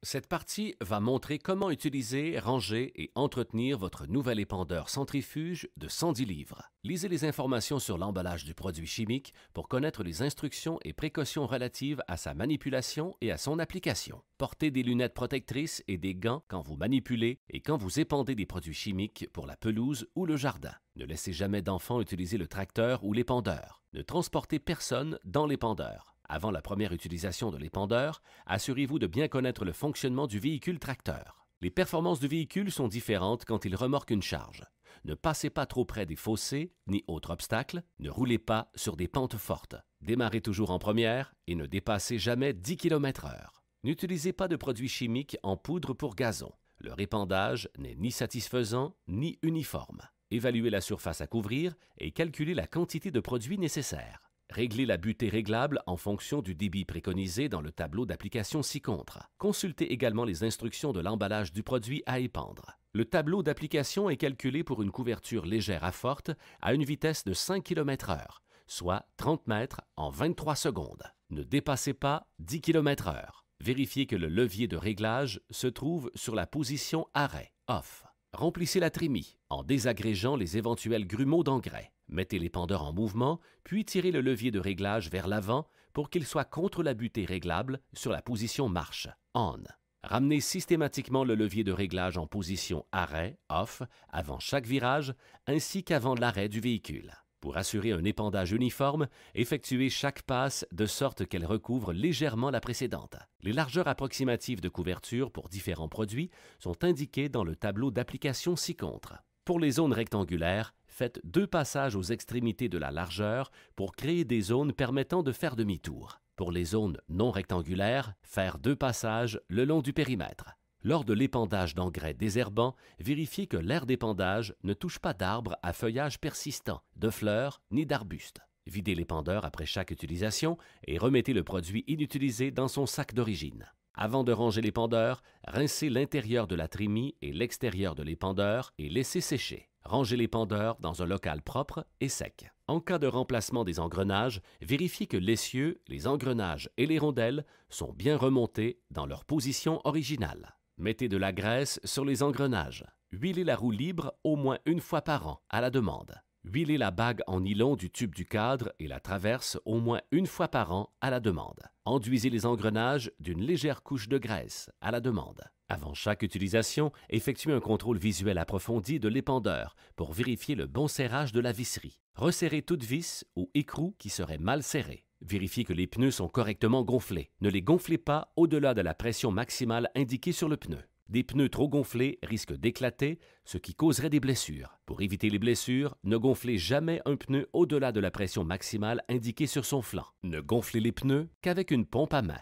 Cette partie va montrer comment utiliser, ranger et entretenir votre nouvel épandeur centrifuge de 110 livres. Lisez les informations sur l'emballage du produit chimique pour connaître les instructions et précautions relatives à sa manipulation et à son application. Portez des lunettes protectrices et des gants quand vous manipulez et quand vous épandez des produits chimiques pour la pelouse ou le jardin. Ne laissez jamais d'enfants utiliser le tracteur ou l'épandeur. Ne transportez personne dans l'épandeur. Avant la première utilisation de l'épandeur, assurez-vous de bien connaître le fonctionnement du véhicule tracteur. Les performances du véhicule sont différentes quand il remorque une charge. Ne passez pas trop près des fossés ni autres obstacles. Ne roulez pas sur des pentes fortes. Démarrez toujours en première et ne dépassez jamais 10 km/h. N'utilisez pas de produits chimiques en poudre pour gazon. Le répandage n'est ni satisfaisant ni uniforme. Évaluez la surface à couvrir et calculez la quantité de produits nécessaires. Réglez la butée réglable en fonction du débit préconisé dans le tableau d'application ci-contre. Consultez également les instructions de l'emballage du produit à épandre. Le tableau d'application est calculé pour une couverture légère à forte à une vitesse de 5 km/h, soit 30 mètres en 23 secondes. Ne dépassez pas 10 km/h. Vérifiez que le levier de réglage se trouve sur la position arrêt, off. Remplissez la trémie en désagrégeant les éventuels grumeaux d'engrais. Mettez l'épandeur en mouvement, puis tirez le levier de réglage vers l'avant pour qu'il soit contre la butée réglable sur la position marche, on. Ramenez systématiquement le levier de réglage en position arrêt, off, avant chaque virage, ainsi qu'avant l'arrêt du véhicule. Pour assurer un épandage uniforme, effectuez chaque passe de sorte qu'elle recouvre légèrement la précédente. Les largeurs approximatives de couverture pour différents produits sont indiquées dans le tableau d'application ci-contre. Pour les zones rectangulaires, faites 2 passages aux extrémités de la largeur pour créer des zones permettant de faire demi-tour. Pour les zones non rectangulaires, faire 2 passages le long du périmètre. Lors de l'épandage d'engrais désherbants, vérifiez que l'aire d'épandage ne touche pas d'arbres à feuillage persistant, de fleurs ni d'arbustes. Videz l'épandeur après chaque utilisation et remettez le produit inutilisé dans son sac d'origine. Avant de ranger l'épandeur, rincez l'intérieur de la trémie et l'extérieur de l'épandeur et laissez sécher. Rangez l'épandeur dans un local propre et sec. En cas de remplacement des engrenages, vérifiez que l'essieu, les engrenages et les rondelles sont bien remontés dans leur position originale. Mettez de la graisse sur les engrenages. Huilez la roue libre au moins une fois par an, à la demande. Huilez la bague en nylon du tube du cadre et la traverse au moins une fois par an, à la demande. Enduisez les engrenages d'une légère couche de graisse, à la demande. Avant chaque utilisation, effectuez un contrôle visuel approfondi de l'épandeur pour vérifier le bon serrage de la visserie. Resserrez toute vis ou écrou qui serait mal serré. Vérifiez que les pneus sont correctement gonflés. Ne les gonflez pas au-delà de la pression maximale indiquée sur le pneu. Des pneus trop gonflés risquent d'éclater, ce qui causerait des blessures. Pour éviter les blessures, ne gonflez jamais un pneu au-delà de la pression maximale indiquée sur son flanc. Ne gonflez les pneus qu'avec une pompe à main.